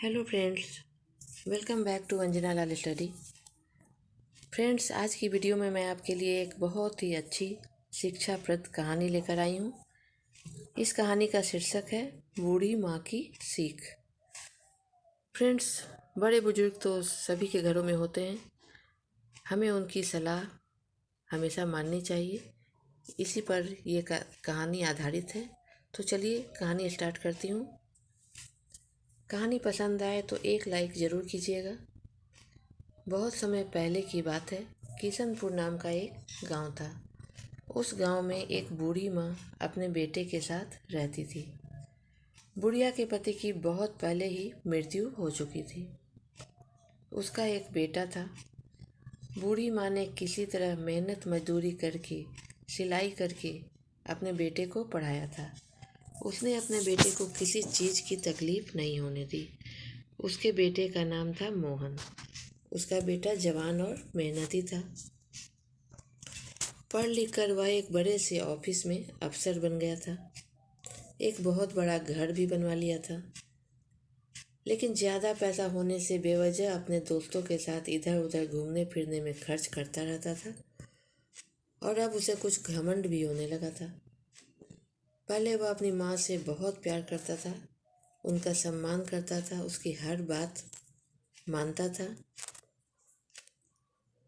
Hello friends, welcome back to Anjana Lal study. Friends, आज की video में मैं आपके लिए एक बहुत ही अच्छी शिक्षाप्रद कहानी लेकर आई हूँ। इस कहानी का शीर्षक है बूढ़ी माँ की सीख। फ्रेंड्स, बड़े बुजुर्ग तो सभी के घरों में होते हैं। हमें उनकी सलाह हमेशा माननी चाहिए। इसी पर ये कहानी आधारित है। तो चलिए कहानी स्टार्ट करती हूँ। कहानी पसंद आए तो एक लाइक ज़रूर कीजिएगा। बहुत समय पहले की बात है। किशनपुर नाम का एक गांव था। उस गांव में एक बूढ़ी माँ अपने बेटे के साथ रहती थी। बुढ़िया के पति की बहुत पहले ही मृत्यु हो चुकी थी। उसका एक बेटा था। बूढ़ी माँ ने किसी तरह मेहनत मजदूरी करके, सिलाई करके अपने बेटे को पढ़ाया था। उसने अपने बेटे को किसी चीज़ की तकलीफ नहीं होने दी। उसके बेटे का नाम था मोहन। उसका बेटा जवान और मेहनती था। पढ़ लिख कर वह एक बड़े से ऑफिस में अफसर बन गया था। एक बहुत बड़ा घर भी बनवा लिया था। लेकिन ज़्यादा पैसा होने से बेवजह अपने दोस्तों के साथ इधर उधर घूमने फिरने में खर्च करता रहता था। और अब उसे कुछ घमंड भी होने लगा था। पहले वह अपनी माँ से बहुत प्यार करता था, उनका सम्मान करता था, उसकी हर बात मानता था।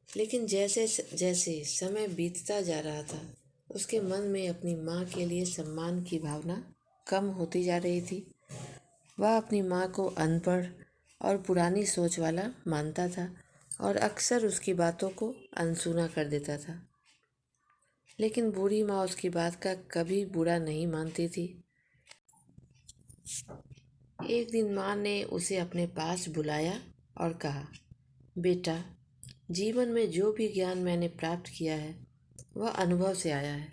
लेकिन जैसे जैसे समय बीतता जा रहा था, उसके मन में अपनी माँ के लिए सम्मान की भावना कम होती जा रही थी। वह अपनी माँ को अनपढ़ और पुरानी सोच वाला मानता था और अक्सर उसकी बातों को अनसुना कर देता था। लेकिन बूढ़ी माँ उसकी बात का कभी बुरा नहीं मानती थी। एक दिन माँ ने उसे अपने पास बुलाया और कहा, बेटा, जीवन में जो भी ज्ञान मैंने प्राप्त किया है वह अनुभव से आया है।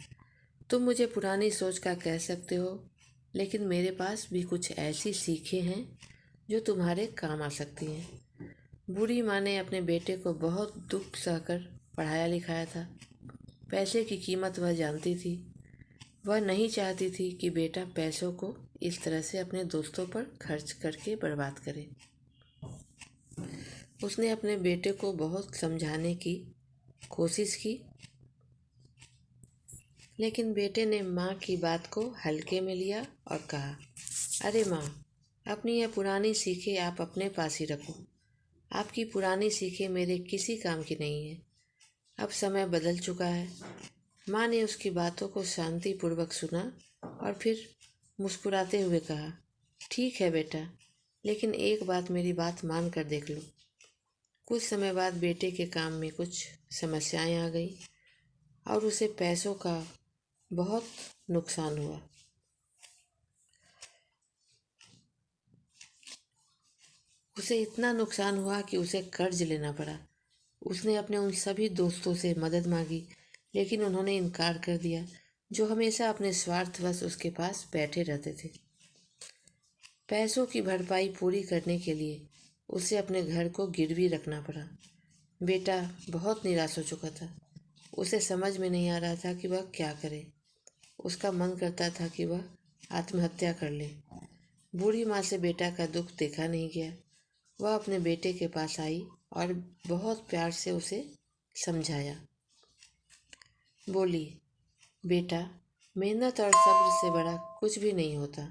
तुम मुझे पुरानी सोच का कह सकते हो, लेकिन मेरे पास भी कुछ ऐसी सीखें हैं जो तुम्हारे काम आ सकती हैं। बूढ़ी माँ ने अपने बेटे को बहुत दुख सहकर पढ़ाया लिखाया था। पैसे की कीमत वह जानती थी। वह नहीं चाहती थी कि बेटा पैसों को इस तरह से अपने दोस्तों पर खर्च करके बर्बाद करे। उसने अपने बेटे को बहुत समझाने की कोशिश की, लेकिन बेटे ने माँ की बात को हल्के में लिया और कहा, अरे माँ, अपनी यह पुरानी सीखें आप अपने पास ही रखो। आपकी पुरानी सीखें मेरे किसी काम की नहीं है। अब समय बदल चुका है। माँ ने उसकी बातों को शांतिपूर्वक सुना और फिर मुस्कुराते हुए कहा, ठीक है बेटा, लेकिन एक बात मेरी बात मान कर देख लो। कुछ समय बाद बेटे के काम में कुछ समस्याएं आ गई और उसे पैसों का बहुत नुकसान हुआ। उसे इतना नुकसान हुआ कि उसे कर्ज लेना पड़ा। उसने अपने उन सभी दोस्तों से मदद मांगी, लेकिन उन्होंने इनकार कर दिया, जो हमेशा अपने स्वार्थवश उसके पास बैठे रहते थे। पैसों की भरपाई पूरी करने के लिए उसे अपने घर को गिरवी रखना पड़ा। बेटा बहुत निराश हो चुका था। उसे समझ में नहीं आ रहा था कि वह क्या करे। उसका मन करता था कि वह आत्महत्या कर ले। बूढ़ी माँ से बेटा का दुख देखा नहीं गया। वह अपने बेटे के पास आई और बहुत प्यार से उसे समझाया। बोली, बेटा, मेहनत और सब्र से बड़ा कुछ भी नहीं होता।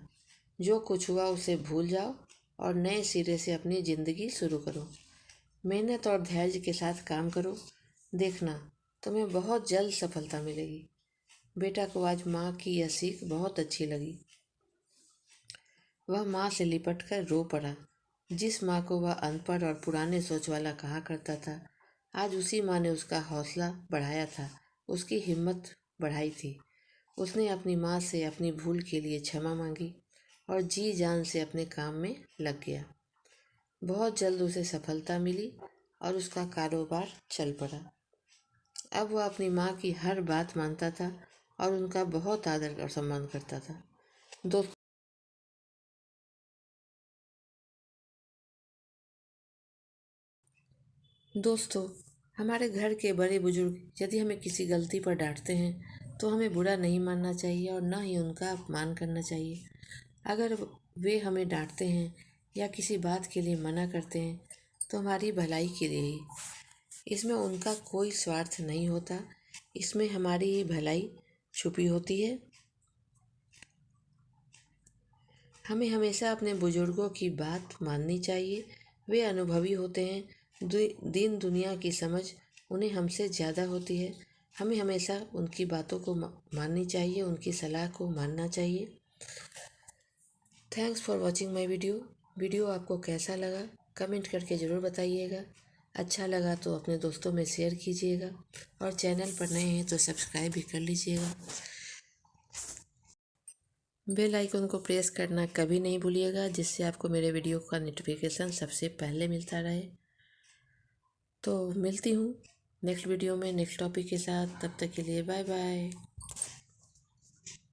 जो कुछ हुआ उसे भूल जाओ और नए सिरे से अपनी ज़िंदगी शुरू करो। मेहनत और धैर्य के साथ काम करो। देखना, तुम्हें बहुत जल्द सफलता मिलेगी। बेटा को आज माँ की यह सीख बहुत अच्छी लगी। वह माँ से लिपट कर रो पड़ा। जिस माँ को वह अनपढ़ और पुराने सोच वाला कहा करता था, आज उसी माँ ने उसका हौसला बढ़ाया था, उसकी हिम्मत बढ़ाई थी। उसने अपनी माँ से अपनी भूल के लिए क्षमा मांगी और जी जान से अपने काम में लग गया। बहुत जल्द उसे सफलता मिली और उसका कारोबार चल पड़ा। अब वह अपनी माँ की हर बात मानता था और उनका बहुत आदर और सम्मान करता था। दोस्तों, हमारे घर के बड़े बुजुर्ग यदि हमें किसी गलती पर डांटते हैं तो हमें बुरा नहीं मानना चाहिए और ना ही उनका अपमान करना चाहिए। अगर वे हमें डांटते हैं या किसी बात के लिए मना करते हैं तो हमारी भलाई के लिए ही। इसमें उनका कोई स्वार्थ नहीं होता, इसमें हमारी ही भलाई छुपी होती है। हमें हमेशा अपने बुजुर्गों की बात माननी चाहिए। वे अनुभवी होते हैं, दीन दुनिया की समझ उन्हें हमसे ज़्यादा होती है। हमें हमेशा उनकी बातों को माननी चाहिए, उनकी सलाह को मानना चाहिए। Thanks for watching my video आपको कैसा लगा कमेंट करके ज़रूर बताइएगा। अच्छा लगा तो अपने दोस्तों में शेयर कीजिएगा और चैनल पर नए हैं तो सब्सक्राइब भी कर लीजिएगा। बेल आइकन को प्रेस करना कभी नहीं भूलिएगा, जिससे आपको मेरे वीडियो का नोटिफिकेशन सबसे पहले मिलता रहे। तो मिलती हूँ नेक्स्ट वीडियो में नेक्स्ट टॉपिक के साथ। तब तक के लिए बाय बाय।